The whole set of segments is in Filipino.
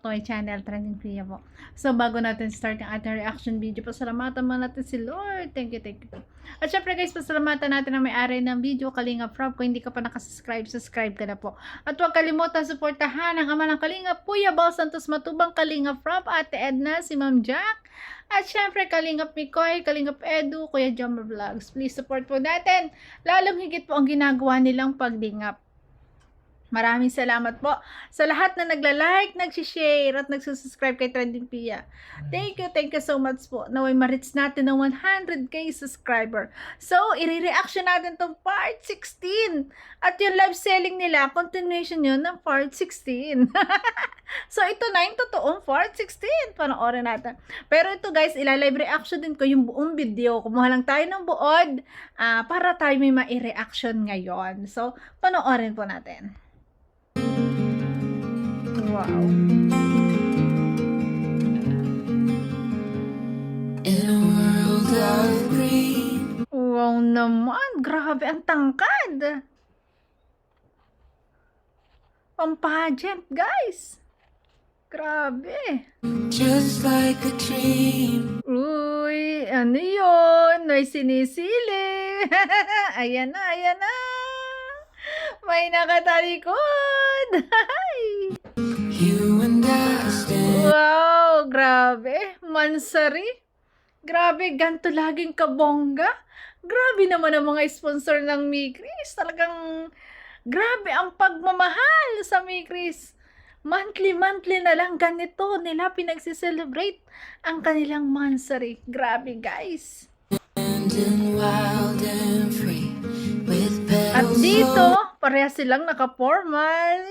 to my channel, Trending Pia po. So, bago natin start ang ating reaction video, pasalamatan mo natin si Lord. Thank you, thank you. At syempre guys, pasalamatan natin ang may-ari ng video, Kalinga Prab. Kung hindi ka pa nakasubscribe, subscribe ka na po. At huwag kalimutan suportahan ang ama ng Kalinga, Kuya Bal Santos Matubang, Kalinga Prab, Ate Edna, si Ma'am Jack. At syempre, Kalingap Mikoy, Kalingap Edu, Kuya Jomar Vlogs. Please support po natin. Lalong higit po ang ginagawa nilang pagdingap. Maraming salamat po sa lahat na nagla-like, nag-share at nagsusubscribe kay Trending Pia. Thank you so much po. Naway ma-reach natin ng 100k subscriber. So, i-reaction natin tong part 16. At yung live selling nila, continuation yun ng part 16. So, ito na yung totoong part 16. Panoorin natin. Pero ito guys, ila-live reaction din ko yung buong video. Kumuha lang tayo ng buod para tayo may ma-reaction ngayon. So, panoorin po natin. Wow. In a world of green. Wow naman. Grabe ang tangkad. Pampagent, guys. Grabe. Just like a dream. Uy, ano yun? May sinisili. Ayan na, ayan na. May nakatalikod. You and I stand. Wow, grabe. Mansari. Grabe, ganito laging kabongga. Grabe naman ang mga sponsor ng Mikris. Talagang grabe ang pagmamahal sa Mikris. Monthly na lang ganito nila pinagsiselebrate ang kanilang mansari. Grabe, guys. And wild and free. With At petals dito, of parehas silang naka-formal.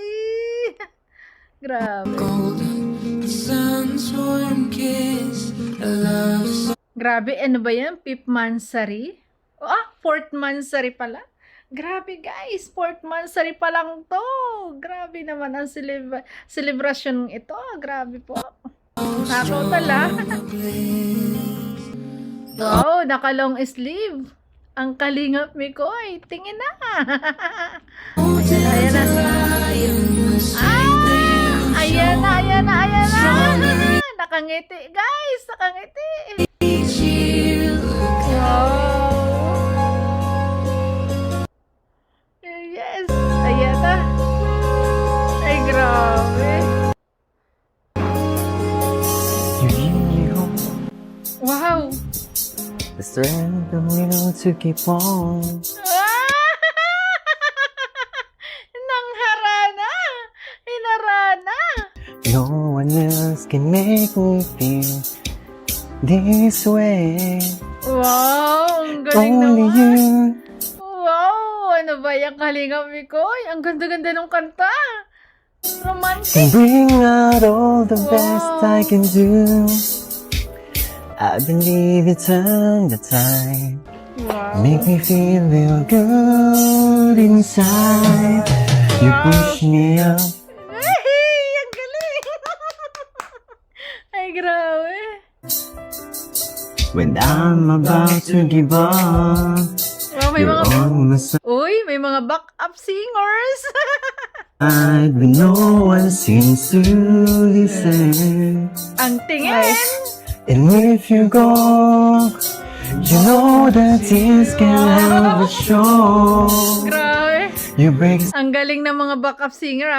Grabe. golden. The sun's warm kiss. A love song. Grabe, ano ba yan? Fifth mansari? Fourth mansari pala. Grabe guys, fourth mansari pa lang to. Grabe naman ang celebration ito. Grabe po. Nakakotala. Oh, naka-long sleeve. Ang Kalingap Mikoy. Tingin na. Ayan na. Ayan na, ayan na, ayan na. Nakangiti, guys. Nakangiti. Wow. Yes. Ayan na. Ay, grabe. Wow. The strength of will to keep on. Nangharana. Hinarana. No one else can make me feel this way. Wow, ang galing Only naman. you. Wow, ano ba yung Kalingap Mikoy? Ang ganda-ganda ng kanta. Romantic. Can bring out all the best Wow. I can do. I believe it's on the time. Wow. Make me feel real good inside. You push me up. Ay, ang galing. Ay, grabe. When I'm about to give up. Wow, may You're mga... on my side May mga backup singers. when no one seems to listen. Ang tingin. And if you go, you know that tears can help but show. Grabe. You break Ang galing ng mga backup singer,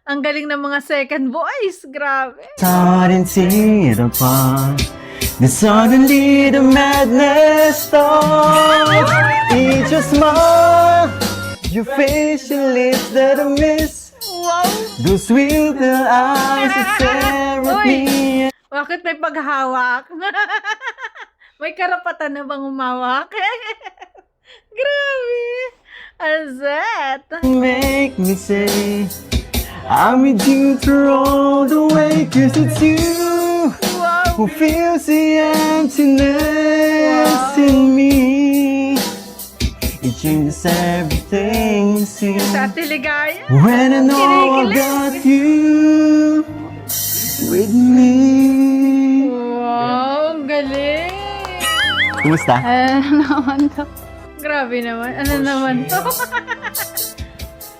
Ang galing ng mga second voice. Grabe. start and tear it apart. Then suddenly the madness starts. It's your smile, your face, your lips that I miss. Wow. Those sweet little eyes that stare at me. Bakit may paghawak? May karapatan na bang umawak? Grabe. Azet. Make me say I'm with you through all the way. 'Cause it's you Wow. who feels the emptiness Wow. in me. It changes everything, see. Sa Tiligaya. When I know I Kinikilig. got you with me. Wow, ang galing. Kumusta? Ano naman to? Grabe naman. Ano naman to?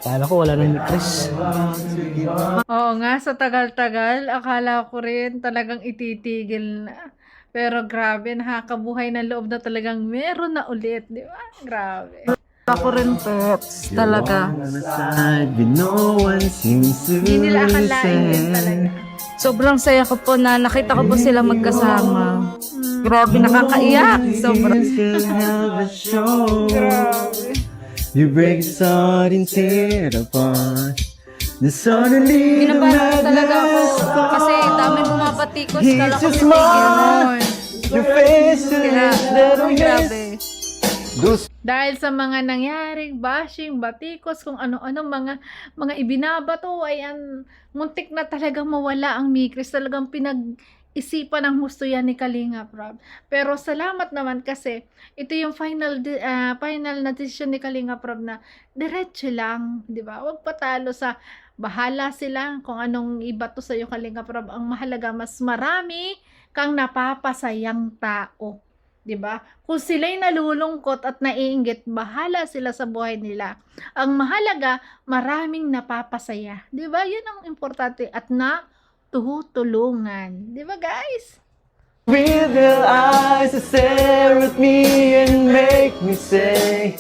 Kala ko wala nang Chris. Oo nga, sa tagal-tagal, akala ko rin talagang ititigil na. Pero grabe, nakakabuhay ng loob na talagang meron na ulit, di ba? Grabe. Ako rin, pets, talaga. No one seems to Hindi nila akalain din talaga. Sobrang saya ko po na nakita ko po sila magkasama. Grabe, nakakaiyak. Sobrang. Grabe. You break the heart and tear it apart. Then suddenly the Kinabahan talaga ako. madness Kasi dami bumabatikos. He's Kala ko just titigil. mine. Your face is little Grabe. Those Dahil sa mga nangyaring bashing, batikos, kung ano-ano, mga ibinabato, ayan, muntik na talagang mawala ang Mikris. Talagang pinag-isipan ng husto yan ni Kalinga Prab. Pero salamat naman kasi ito yung final na decision ni Kalinga Prab na diretso lang, di ba? Huwag patalo sa bahala sila kung anong ibato sa iyo, Kalinga Prab. Ang mahalaga, mas marami kang napapasayang tao. 'Di ba? Kung sila'y nalulungkot at naiinggit, bahala sila sa buhay nila. Ang mahalaga, maraming napapasaya. 'Di ba? 'Yun ang importante at na tuhutulungan. 'Di ba, guys? with their eyes that stare at me and make me say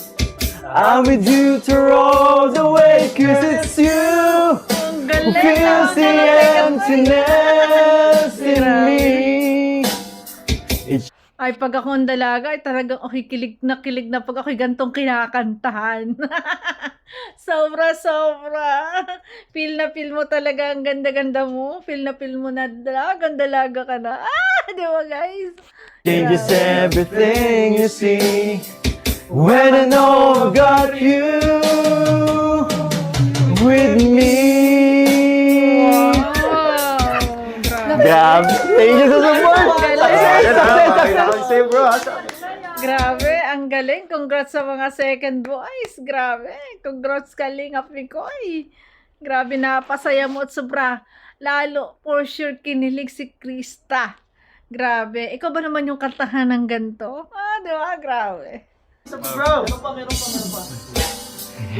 I'm with you to roll the way, 'cause it's you Ang who galing. fills the emptiness in me. It's Ay, pag ako ang dalaga, ay talagang okay, kilig na pag ako'y gantong kinakantahan. Sobra. Feel na feel mo talaga ang ganda-ganda mo. Feel na feel mo na dalaga ka na. Di ba, guys? changes everything you see when I know I got you with me. Grabe. Thank you sa support. Grabe, ang galing. Congrats sa mga second boys. Grabe. Congrats Kalingap Mikoy. Grabe, napasaya mo at sobra. Lalo, for sure, kinilig si Krista. Grabe. Ikaw ba naman yung kantahan ng ganito? Di ba? Grabe.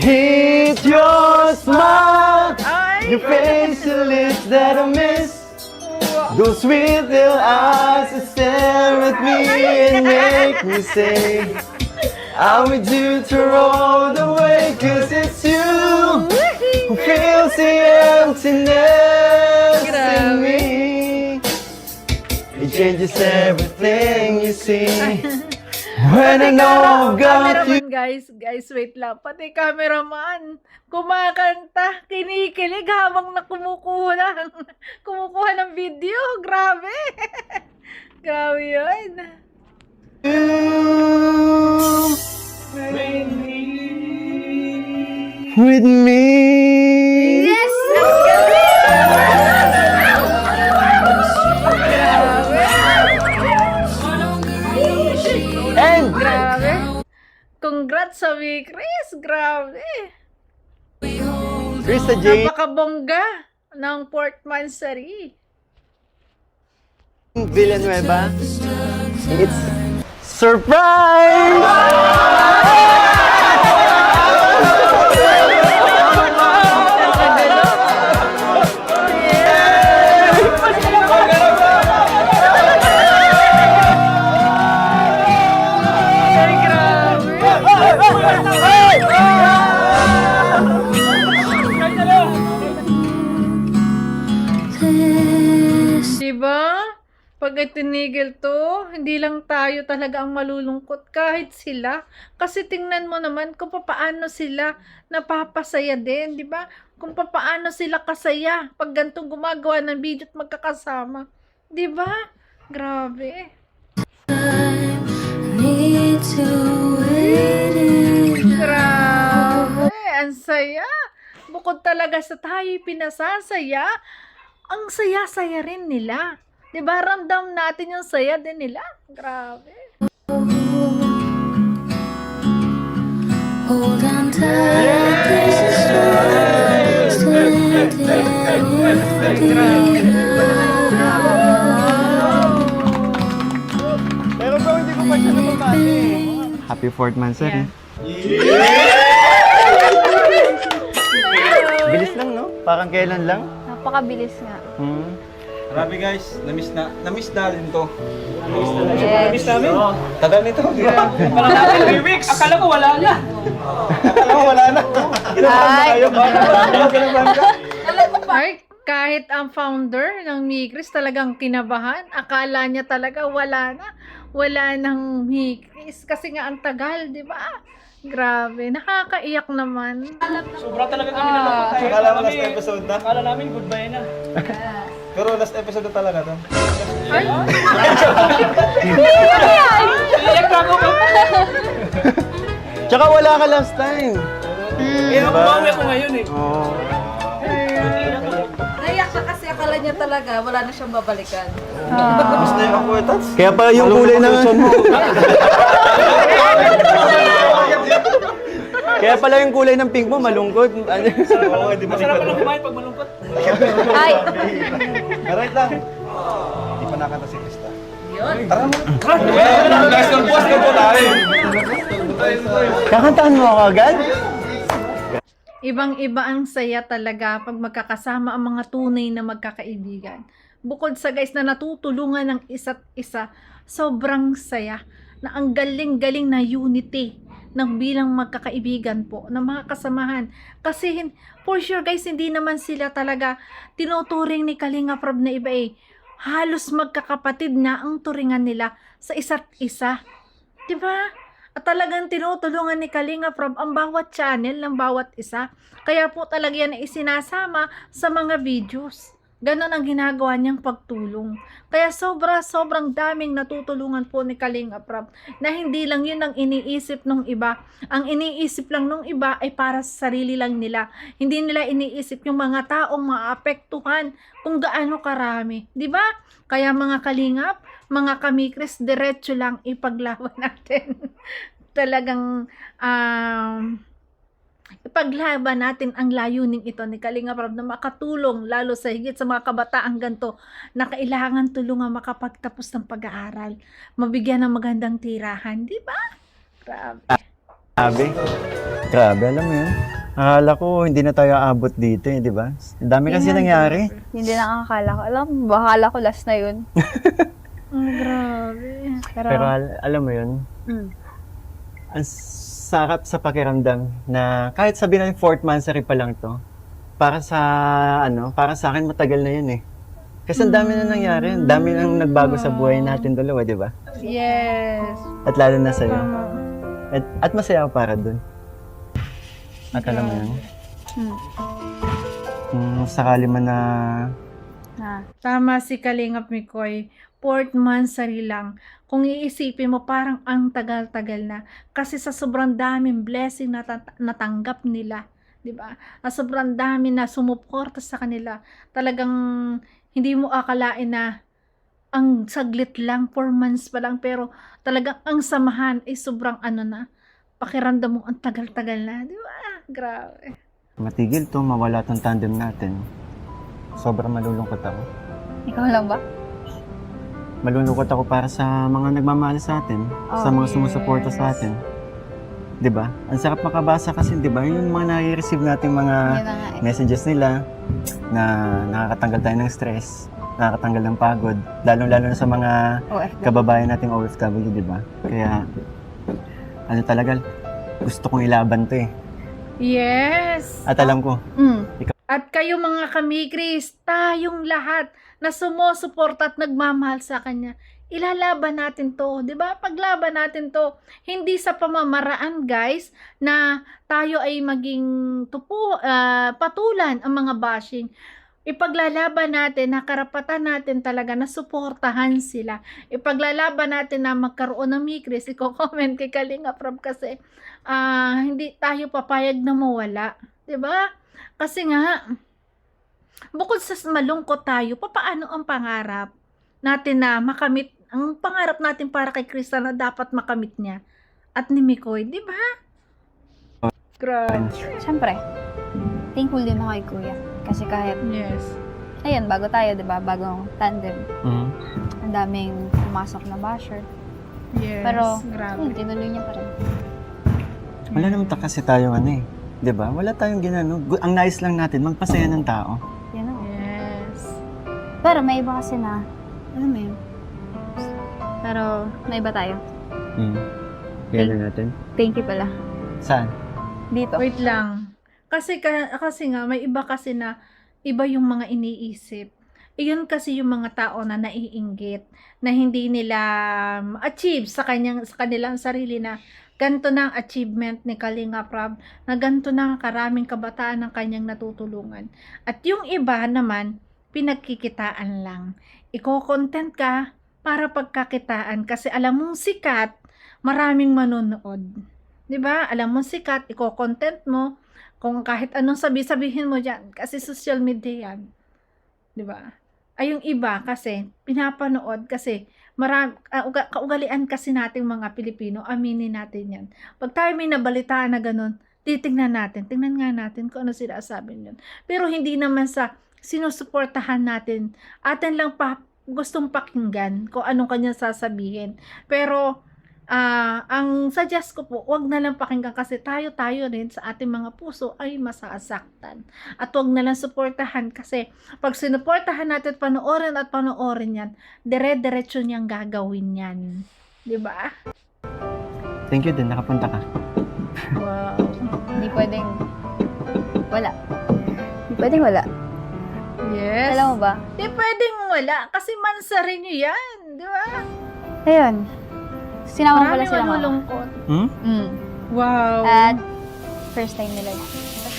Hit your smile, Ay! your face, your lips that I miss. Those sweet little eyes that stare at me and make me say I'm with you to roll the way, 'cause it's you who fills the emptiness in me. It changes everything you see when I know I've got you. Cameraman, guys, wait lang. Pati cameraman, kumakanta, kinikilig habang kumukuha ng video. Grabe. Grabe yun. With me. Yes! And Grabe. Congrats sa Chris. Grabe. Krista Jane Napakabongga ng Port Mansari. Villanueva. It's surprise! Ay, grabe. Diba? Pag itinigil to, hindi lang tayo talaga ang malulungkot, kahit sila. Kasi tingnan mo naman kung paano sila napapasaya din, di ba? Kung paano sila kasaya pag gantong gumagawa ng video at magkakasama. Di ba? Grabe. Need to wait it Grabe. Ang saya. Bukod talaga sa tayo pinasasaya, ang saya-saya rin nila. Diba? Ramdam natin yung saya din nila. Grabe. Hold on tight, this is standing Pero bro, hindi ko pa siya napapati. Happy 4th month, sir. Yeah. Parang kailan lang? Napakabilis nga. Grabe guys, na-miss natin to. Yes. Tagal nito. Wala natin 3 weeks. Akala ko wala na. Akala ko wala na. Ay. Ay, kahit ang founder ng Migris talagang kinabahan. Akala niya talaga wala na. Wala nang Migris. Kasi nga ang tagal, di ba? Grabe, nakakaiyak naman. Sobra talaga kami nalungkot. Akala mo last episode na. Akala namin goodbye na. Pero last episode na talaga to. Iyak na ako. Tsaka wala ka last time. Eh, bumawi ako ngayon eh. Oo. Naiyak siya kasi akala niya talaga wala na siyang babalikan. Tapos na yung acquaintance. Kaya pala yung kulay ng... Kaya pala yung kulay ng pink mo, malungkot. Oo, di ba? Masarap pala kumain pag malungkot. Ay. Right lang. Hindi pa nakanta si Krista. Guys, compose ka po tayo. Kakantahan mo ako agad? Ibang-iba ang saya talaga pag magkakasama ang mga tunay na magkakaibigan. Bukod sa guys na natutulungan ng isa't isa, sobrang saya na ang galing-galing na unity ng bilang magkakaibigan po, ng mga kasamahan. Kasi for sure guys, hindi naman sila talaga tinuturing ni Kalinga Prab na iba eh. Halos magkakapatid na ang turingan nila sa isa't isa. Diba? At talagang tinutulungan ni Kalinga Prab ang bawat channel ng bawat isa. Kaya po talaga yan ay isinasama sa mga videos. Ganon ang ginagawa niyang pagtulong. Kaya sobrang daming natutulungan po ni Kalinga Prab na hindi lang yun ang iniisip ng iba. Ang iniisip lang ng iba ay para sa sarili lang nila. Hindi nila iniisip yung mga taong maapektuhan kung gaano karami. Di ba? Kaya mga Kalingap, mga Kamikris, diretso lang ipaglaban natin. Talagang ipaglaban natin ang layuning ito ni Kalinga Prab na makatulong lalo sa higit sa mga kabataan ganito na kailangan tulungan makapagtapos ng pag-aaral, mabigyan ng magandang tirahan, di ba? Grabe. Grabe, alam mo yun. Akala ko hindi na tayo aabot dito eh, di ba? Ang dami kasi nangyari. Hindi na akala ko. Alam mo, bakala ko last na yun. Grabe. Pero alam mo yun, ang sarap sa pakiramdam na kahit sabihin natin 4th monthsary pa lang to, para sa akin matagal na yun eh. Kasi ang dami na nangyari, ang dami nang nagbago sa buhay natin dalawa, di ba? Yes. At lalo na sa'yo. At masaya ako para dun. At alam mo yun, sakali man na Tama si Kalingap Mikoy. 4th monthsary lang. Kung iisipin mo, parang ang tagal-tagal na. Kasi sa sobrang daming blessing na natanggap nila. Diba? Sa sobrang dami na sumuporta sa kanila. Talagang hindi mo akalain na ang saglit lang, 4 months pa lang. Pero talagang ang samahan ay sobrang pakiramdam mo ang tagal-tagal na. Diba? Grabe. matigil to, mawala tong tandem natin. Sobrang malulungkot ako. Ikaw lang ba? Malulungkot ako para sa mga nagmamahal sa atin, sa mga sumusuporta sa atin. 'Di ba? Ang sarap makabasa kasi 'di ba, yung mga nare-receive nating mga Yun na nga eh. messages nila na nakakatanggal tayo ng stress, nakakatanggal ng pagod, lalong-lalo na sa mga OFW. kababayan nating OFW, 'di ba? Kaya ano talaga, gusto kong ilaban 'to eh. Yes. At alam ko, At kayo mga kamigris, tayong lahat na sumusuporta at nagmamahal sa kanya, ilalaban natin to, 'di ba? Paglaban natin to, hindi sa pamamaraan, guys, na tayo ay maging patulan ang mga bashing. Ipaglalaban natin na karapatan natin talaga na suportahan sila. Ipaglalaban natin na magkaroon ng migris. Iko-comment kay Kalinga Prab kasi hindi tayo papayag na mawala, 'di ba? Kasi nga, bukod sa malungkot tayo, paano ang pangarap natin na makamit, ang pangarap natin para kay Krista na dapat makamit niya at ni Mikoy, di ba? Grabe. Siyempre, thankful din ako kay Kuya. Kasi kahit, Yes. ayun, bago tayo, di ba? Bagong tandem. Ang daming pumasok na basher. Yes. Pero, grabe. tinuloy niya pa rin. wala naman kasi tayong 'Di ba? Wala tayong ginano. Ang nice lang natin, magpasaya ng tao. Yun o. Yes. Pero may iba kasi na, alam mo yun. Pero may iba tayo. Kaya na natin. Thank you pala. Saan? Dito. Wait lang. Kasi nga, may iba kasi na iba yung mga iniisip. Iyon kasi yung mga tao na naiinggit, na hindi nila achieve sa kanilang sarili na ganito na ang achievement ni Kalinga Prab, na ganito na ang karaming kabataan ng kanyang natutulungan. At yung iba naman, pinagkikitaan lang. Iko-content ka para pagkakitaan kasi alam mong sikat, maraming manonood. 'Di ba? Alam mong sikat, iko-content mo kung kahit anong sabihin mo diyan kasi social media 'yan. 'Di ba? Ay yung iba kasi pinapanood kasi kaugalian kasi nating mga Pilipino, aminin natin 'yan. Pag tayo may nabalitaan na ganun, tingnan nga natin kung ano sila sabi niyon. Pero hindi naman sa sinusuportahan natin, atin lang gustong pakinggan kung anong kanya sasabihin. Pero ang suggest ko po, wag na lang pakinggan kasi tayo rin sa ating mga puso ay masasaktan. At wag na lang suportahan kasi pag sinuportahan natin panoorin yan, dire-diretso niyang gagawin yan. 'Di ba? Thank you din, nakapunta ka. Wow. Hindi pwedeng wala. Hindi pwedeng wala. Yes. Alam mo ba? Di pwedeng wala kasi mansa rin nyo yan. Di ba? Ayun. Sinama ko pala Maraming sila mama. malulungkot. Wow. At first time nila.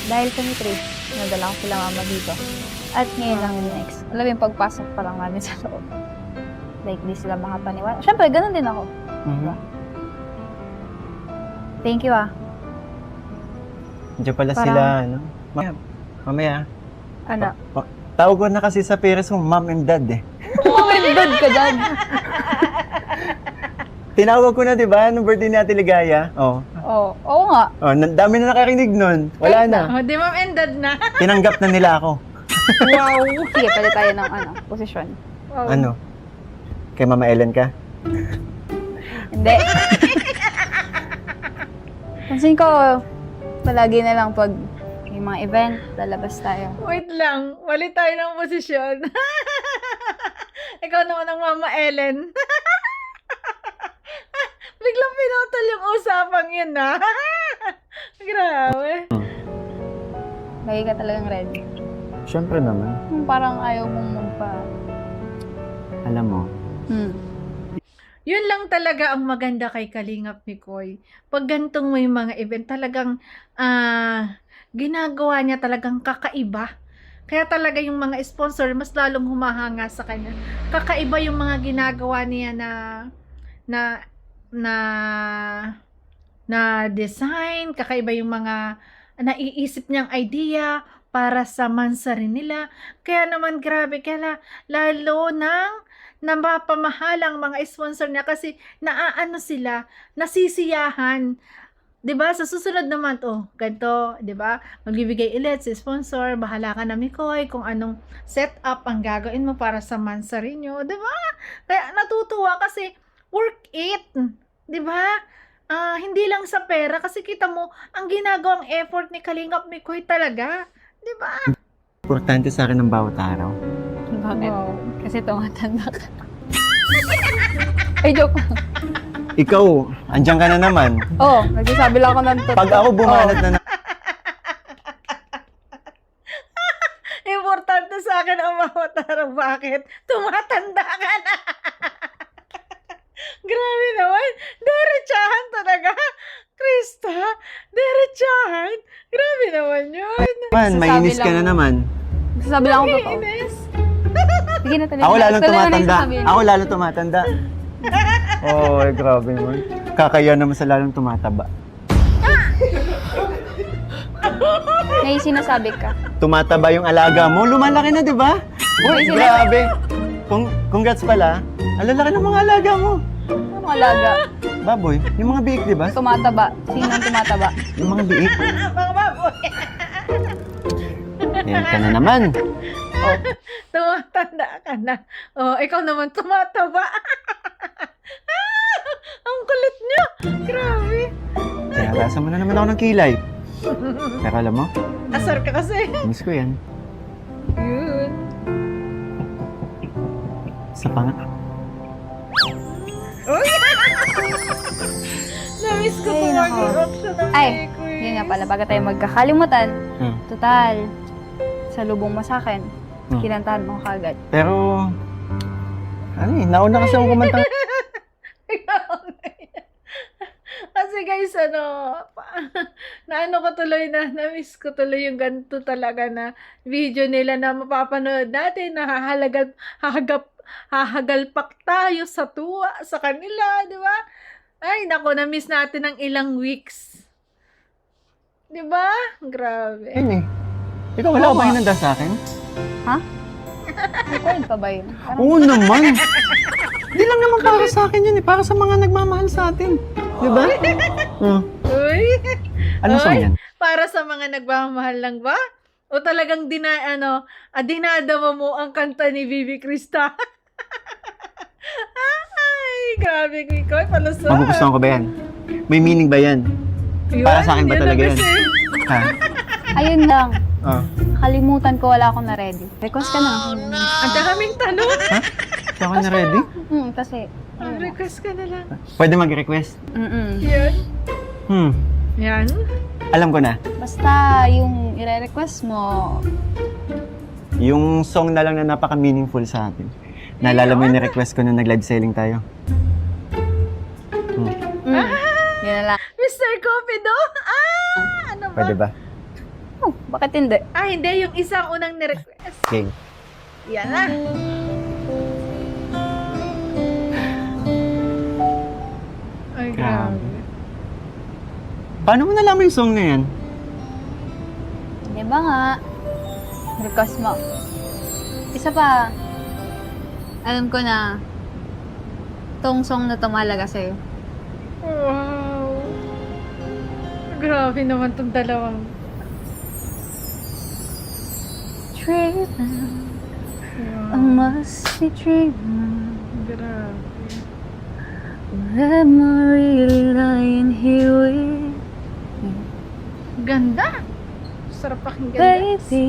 Dahil kami 3, nadala ko sila mama dito. At ngayon lang yung next. Alam mo yung pagpasok pa lang namin sa loob. Like, di sila makapaniwala. Siyempre, ganun din ako. Thank you Diyan pala Parang- sila, ano? Mamaya. Ano? Tawag ko na kasi sa parents mo, mom and dad eh. Good ka dyan. Tinawag ko na, di ba? Nung birthday ni Ate Ligaya. Oh. Oo nga. Oh, dami na nakarinig nun. Wala na. Oh, di ma'am ended na. Tinanggap na nila ako. Wow. Sige, pwede tayo ng posisyon. Wow. Ano? Kay Mama Ellen ka? Hindi. Pansin ko, palagi na lang pag may mga event, lalabas tayo. Wait lang. Wali tayo ng posisyon. Ikaw naman ang Mama Ellen. Biglang pinutol yung usapang yun, ha? Grabe. Lagi ka talagang ready. Siyempre naman. Yung parang ayaw mong Alam mo, Yun lang talaga ang maganda kay Kalingap Mikoy. Pag gantong may mga event, talagang ginagawa niya talagang kakaiba. Kaya talaga yung mga sponsor, mas lalong humahanga sa kanya. Kakaiba yung mga ginagawa niya na design, kakaiba yung mga naiisip niyang idea para sa mansarin nila. Kaya naman grabe, kaya lalo nang napapamahal ang mga sponsor niya kasi naaano sila, nasisiyahan. 'Di ba? Sa susunod naman ganito, 'di ba? Magbibigay ulit si sponsor, bahala ka na Mikoy kung anong setup ang gagawin mo para sa mansarin niyo, 'di ba? Kaya natutuwa kasi work it, 'di ba? Hindi lang sa pera kasi kita mo ang ginagawang effort ni Kalingap Mikoy talaga, 'di ba? importante sa akin ng bawat araw. Bakit? Wow. Kasi tumatanda ka. Ay, joke. Ikaw, andyan ka na naman. Nagsasabi lang ako ng totoo. Pag ako bumanat na Importante sa akin ang bawat araw. Bakit? Tumatanda ka na. Grabe naman. Diretsahan talaga. Krista, diretsahan. Grabe naman yun. naman, mainis ka na naman. Nagsasabi lang ako totoo. Ines. Sige na, tuloy Ako na. lalong Tuloy na tumatanda. yung sasabihin. Ako lalong tumatanda. Oh, grabe naman. Kakaya naman sa lalong tumataba. May sinasabi ka. Tumataba yung alaga mo, lumalaki na, di ba? Uy, grabe. Congrats pala. Ang lalaki ng mga alaga mo. Anong alaga? Baboy, yung mga biik, di ba? Tumataba. Sino ang tumataba? Yung mga biik. Mga baboy. Yan ka na naman. Tumatanda ka na. Ikaw naman tumataba. Ang kulit niyo. Grabe. Kaya rasa mo na naman ako ng kilay. Pero alam mo, Asar ka kasi. miss ko yan. Yun. Sa panga. Uy! Namiss ko Ay, kung nako. mag-option ng Ay, quiz. yun nga pala, baga tayo magkakalimutan. Hmm. Total, sa lubong mo sa akin, Hmm. kinantahan mo kagad. Pero, ano eh, nauna kasi akong kumanta. Kasi guys, naano ko tuloy na-miss ko tuloy yung ganito talaga na video nila na mapapanood natin, na hahagalpak tayo sa tuwa sa kanila, di ba? Ay, nako, na-miss natin ng ilang weeks. Di ba? Grabe. Ayun eh. Ikaw wala ka ba hinanda sa akin? Recording pa ba yun? Parang, Oo naman. Hindi lang naman para sa akin yun eh. Para sa mga nagmamahal sa atin. Di ba? Uy! Anong song Uy, yan? para sa mga nagmamahal lang ba? O talagang dinadama mo ang kanta ni Bibi Krista? Ay, grabe, Kikoy, palusot. Magugustuhan ko ba yan? May meaning ba yan? Para sa akin ba talaga yan? Ha? ayun lang. Oh. Kalimutan ko, wala akong na-ready. Request ka na. Ang daming tanong. Hindi ako na ready? Kasi, Request ka na lang. Pwede mag-request? Yan. Yan. Alam ko na. basta yung ire-request mo, Yung song na lang na napaka-meaningful sa atin. Naalala mo yung request ko nung nag-live selling tayo? yun na lang. Mr. Cupido? Ano ba? Pwede ba? Oh, bakit hindi? Hindi. Yung isang unang ni-request. Game. Yan na. Ay, grabe. Paano mo nalaman yung song na yan? Di ba nga? Request mo. Isa pa, alam ko na, tong song na tumalaga sa'yo. Wow. Grabe naman tong dalawang. Dreaming, I Wow. must be dreaming. Grabe. Am I really lying here with Ganda. Sarap pakinggan. baby?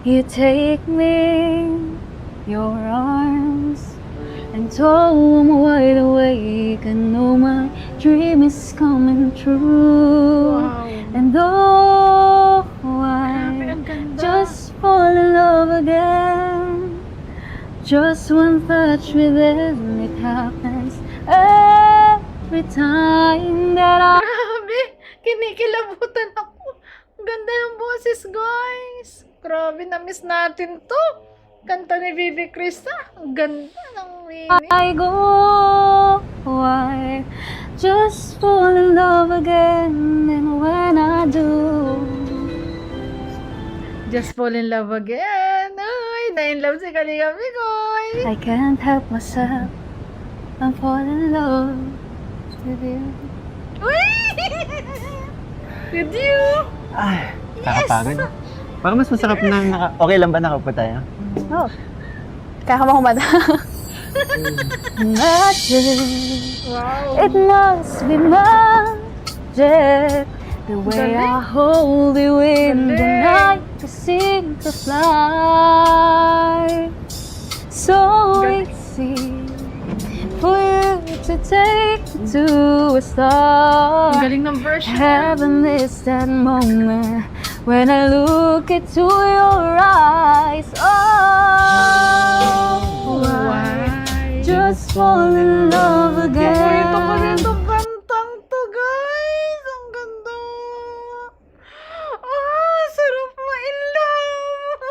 You take me in your arms and though I'm wide awake, I know my dream is coming true. Wow. And though Grabe, I ang ganda. just fall in love again, just one touch with it, it happens every time that I. Grabe. Kinikilabutan ako. Ang ganda ng boses, guys. Grabe, na-miss natin to. Kanta ni Bibi Krista. Ang ganda ng meaning. I go, I just fall in love again, and when I do, Just fall in love again. Ay, na-in love si Kalinga Bigoy. I can't help myself, I'm falling in love with you. Uy! With you. Ay, kakapagod. Parang mas masarap na okay lang ba nakaupo tayo? Oh, kaya ka ba kumada? Magic, Wow. it must be magic. The way I hold you in the Galing. night, to sing, to fly. So easy for you to take me to a Ang star. galing ng version. Heaven is that moment when I look into your eyes. Oh, I just fall in love again. Paborito ko rin itong kantang to, guys. Ang ganda. Sarap ma-in love.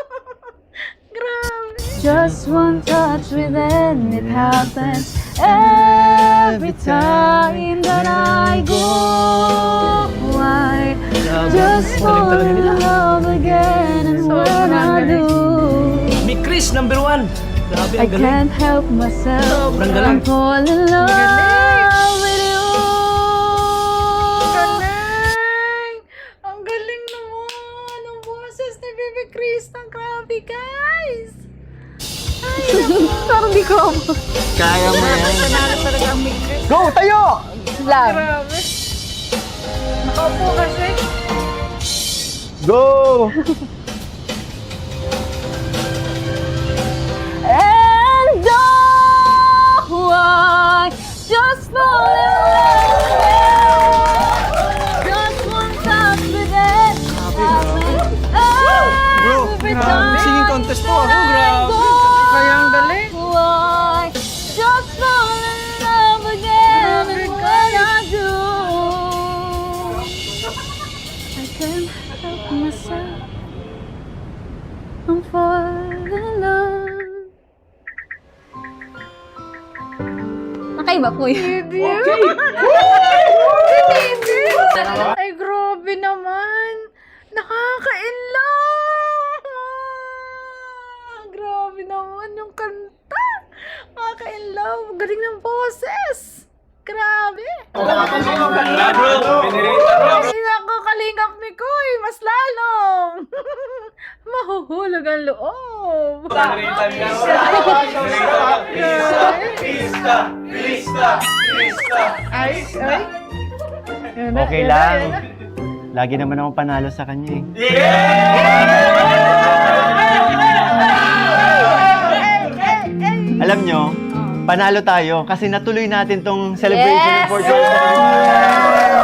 Grabe. Just one touch with it, it happens every time that I go. I just fall in love again, and when I do, Mi Chris, number 1. Grabe, I ang galing. can't help myself. Sobrang I'm galing. falling in love with you. Galing. Ang galing naman. Ang boses ni Bibi Krista. Grabe, guys. Parang di ko. Kaya mo yan. Nanalo talaga ang mix. Go, tayo! Love. Grabe. Nakaupo kasi. Go! And though I just fall in love, just one time with it. Bro, singing contest po. Grabe. Kaya ang galing. I just fall in love again, and when I do, I can't help myself. I'm falling in love. Nakaiba po yun. Ay, grabe naman. Nakaka-inlove. Grabe naman yung kanta. Nakaka-inlove. Galing ng boses. Grabe. Ay, ako, kalingap ni Koy. Mas lalong. Mahuhulog ang loob. Ay. Yun na, Okay yun na, lang. yun na. Lagi naman akong panalo sa kanya eh. Alam nyo, panalo tayo kasi natuloy natin tong celebration ng 4th anniversary.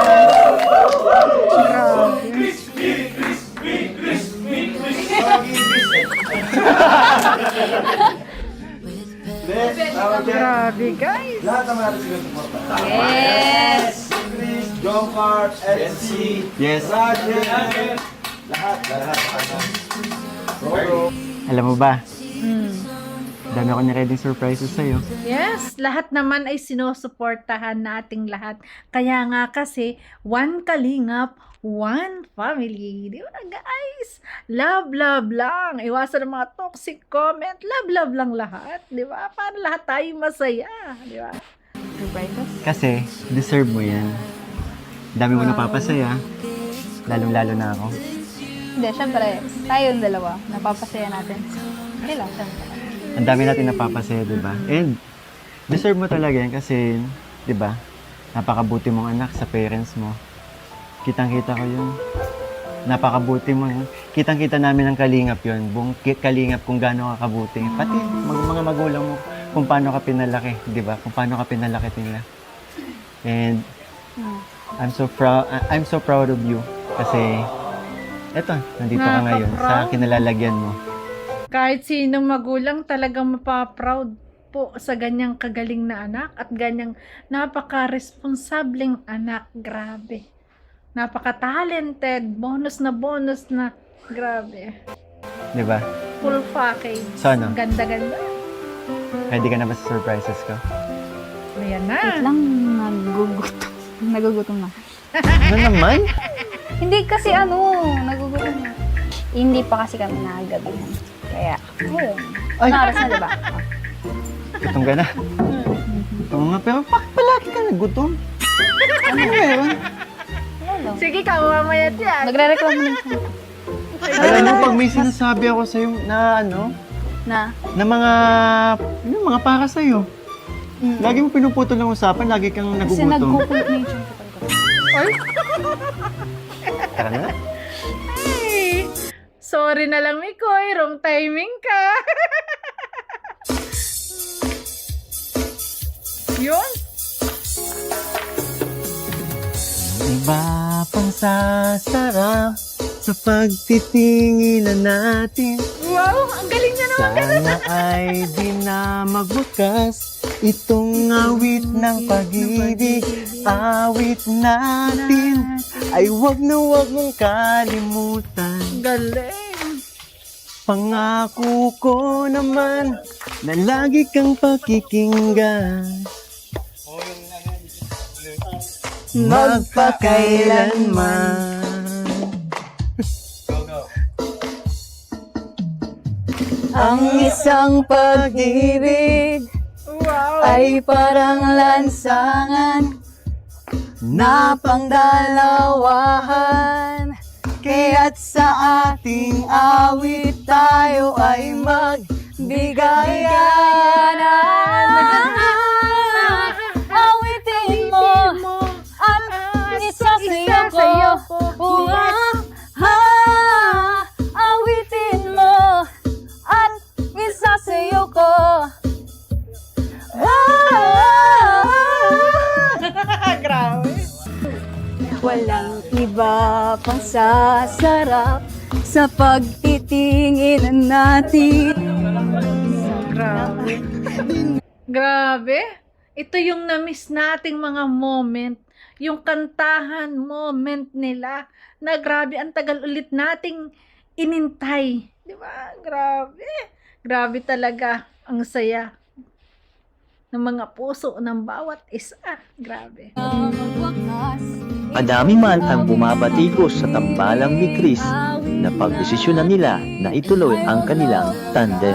Grabe, guys. Lahat naman natin sinusuporta. Yes! Chris, John Cart, SC, Yes. Roger, lahat. Bro. Alam mo ba, dami ako nireading surprises sa'yo. Yes, lahat naman ay sinusuportahan nating lahat. Kaya nga kasi, one kalingap, one family. Di ba guys? Love, love lang. Iwasan ang mga toxic comment. Love, love lang lahat. Di ba? Para lahat tayo masaya. Di ba? Kasi, deserve mo yan. Dami mo napapasaya. Lalong-lalo na ako. Hindi, syempre, tayong dalawa, napapasaya natin. Hindi lang, syempre. Ang dami natin napapasaya, di ba? And, deserve mo talaga yan kasi, di ba? Napakabuti mong anak sa parents mo. Kitang-kita ko yun. Napakabuti mo. Kitang-kita namin ang kalingap yun. Buong kalingap kung gaano ka kabuti. Pati mga magulang mo kung paano ka pinalaki, di ba? Kung paano ka pinalaki nila. And, I'm so proud of you. Kasi, eto, nandito ka ngayon sa kinalalagyan mo. Kahit sinong magulang talagang mapaproud po sa ganyang kagaling na anak at ganyang napaka-responsableng anak. Grabe. Napaka-talented. Bonus na. Grabe. Di ba? Full package. So, ano? Ganda-ganda. Ready ka na ba sa surprises ko? Ayan na. Wait lang, nagugutom. Nagugutom na. Ano naman? Hindi kasi nagugutom na. Hindi pa kasi kami nakagabihan. Kaya, ayun. Ay. Oras na, diba? Gutom ka na? Oo nga, pero bakit palagi ka nagutom? Ano meron? Sige ka, mamaya yan. Nagre-reklamo na siya. Alam mo, pag may sinasabi ako sa'yo na Na? na mga para sa'yo. Lagi mo pinuputol ng usapan, lagi kang Kasi nagugutom. nag-google na yung Tara na. Ay, sorry na lang, Mikoy. Wrong timing ka. Yun. Iba pang sasarap sa pagtitinginan natin. Wow, ang galing niya naman. Sana ay di na magbukas itong awit ng pag-ibig. Awit natin ay wag na wag mong kalimutan. Galing. Pangako ko naman na lagi kang pakikinggan. Magpakailanman. Ang isang pag-ibig Wow. ay parang lansangan na pangdalawahan. Kaya't sa ating awit tayo ay magbigayan. Awitin mo at isasayaw ko. Walang iba pang sasarap sa pagtitingin natin. Grabe. Grabe. Ito yung na-miss nating mga moment. Yung kantahan moment nila. Na grabe, ang tagal ulit nating inintay. Di ba? Grabe. Grabe talaga. Ang saya ng mga puso ng bawat isa. Grabe. Madami man ang bumabatikos sa tambalang ni Chris na pagdesisyonan nila na ituloy ang kanilang tandem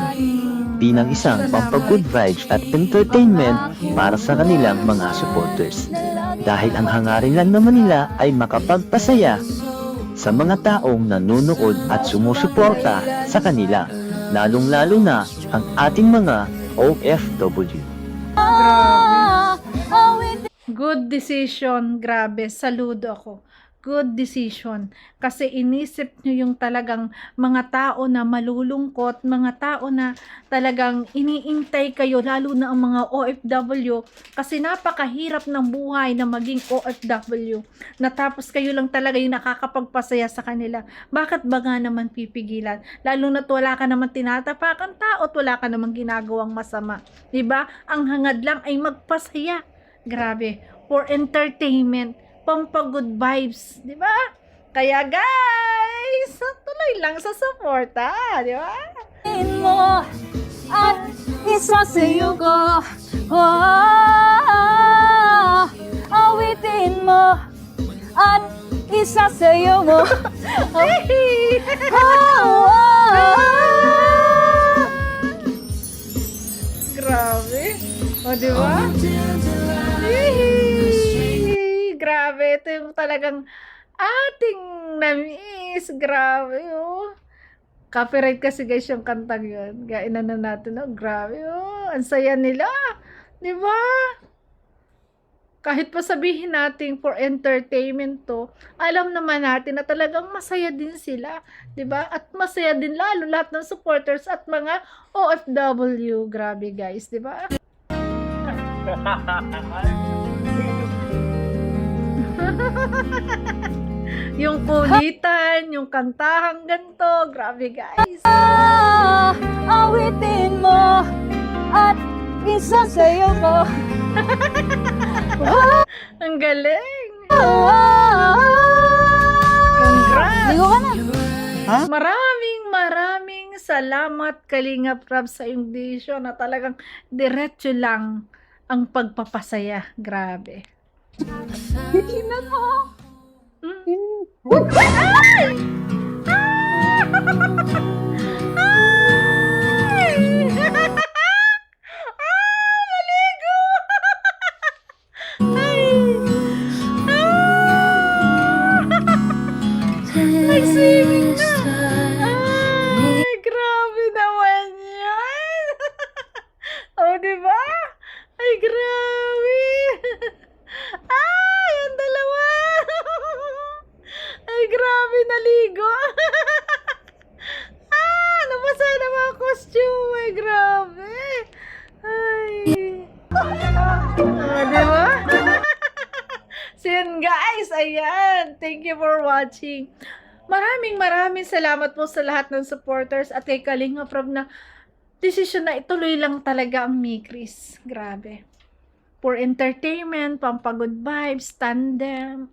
bilang isang pampag-good vibes at entertainment para sa kanilang mga supporters. Dahil ang hangarin lang naman nila ay makapagpasaya sa mga taong nanonood at sumusuporta sa kanila, lalong-lalo na ang ating mga OFW. Good decision. Grabe. Saludo ako. Good decision. Kasi inisip nyo yung talagang mga tao na malulungkot, mga tao na talagang iniintay kayo, lalo na ang mga OFW. Kasi napakahirap ng buhay na maging OFW. Natapos kayo lang talaga yung nakakapagpasaya sa kanila. Bakit ba nga naman pipigilan? Lalo na't wala ka naman tinatapakan tao at wala ka naman ginagawang masama. Diba? Ang hangad lang ay magpasaya. Grabe. For entertainment. Pampag-good vibes, di ba? Kaya guys, tuloy lang sa suporta, di ba? Mo at isasayo ko, awitin mo at isasayo mo. Grabe. O, di ba? Grabe, ito yung talagang ating na-miss. Grabe, oh. Copyright kasi guys yung kantang yun. Gainan na natin, oh. Grabe, oh. Ang saya nila. Di ba? Kahit pa sabihin natin for entertainment to, alam naman natin na talagang masaya din sila. Di ba? At masaya din lalo lahat ng supporters at mga OFW. Grabe guys, di ba? Yung kulitan, yung kantahang ganto, grabe guys. Awitin mo at isasayo ko. Ang galing. Congrats. Ligo ka na. Maraming salamat Kalinga Prab sa iyong decision na talagang diretso lang ang pagpapasaya. Grabe. Tingnan mo. Ay! Naligo! Nag-swimming na! Ay, grabe naman yan! Oh, diba? Ay, grabe! Ay, ang dalawa! Ay, grabe, naligo! Nabasa na mga costume! Ay, grabe! Ay! Diba? So yun guys, ayan. Thank you for watching. Maraming salamat po sa lahat ng supporters at kay Kalinga Prab na desisyon na ituloy lang talaga ang Mikris. Grabe. For entertainment, pampagod vibes, tandem.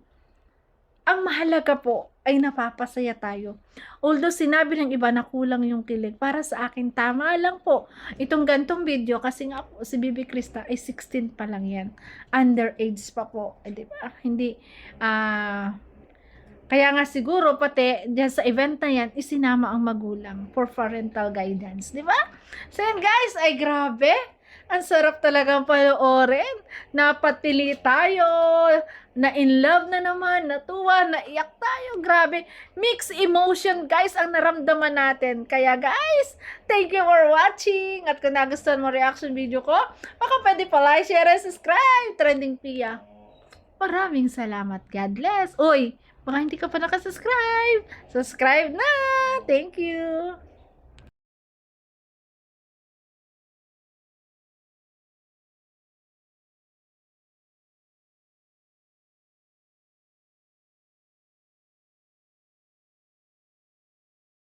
Ang mahalaga po ay napapasaya tayo. Although sinabi ng iba na kulang yung kilig, para sa akin tama lang po itong gantong video kasi nga po si Bibi Krista ay 16 pa lang yan. Underage pa po. Di ba? Hindi, kaya nga siguro pati dyan sa event na yan, isinama ang magulang for parental guidance. Di ba? So yan guys, ay grabe. Ang sarap talagang panoorin. Napatili tayo. Na in love na naman. Natuwa. Naiyak tayo. Grabe. Mixed emotion guys ang naramdaman natin. Kaya guys, thank you for watching. At kung nagustuhan mo reaction video ko, baka pwede pa like, share, and subscribe. Trending Pia. Maraming salamat. God bless. Uy, baka hindi ka pa nakasubscribe. Subscribe na. Thank you.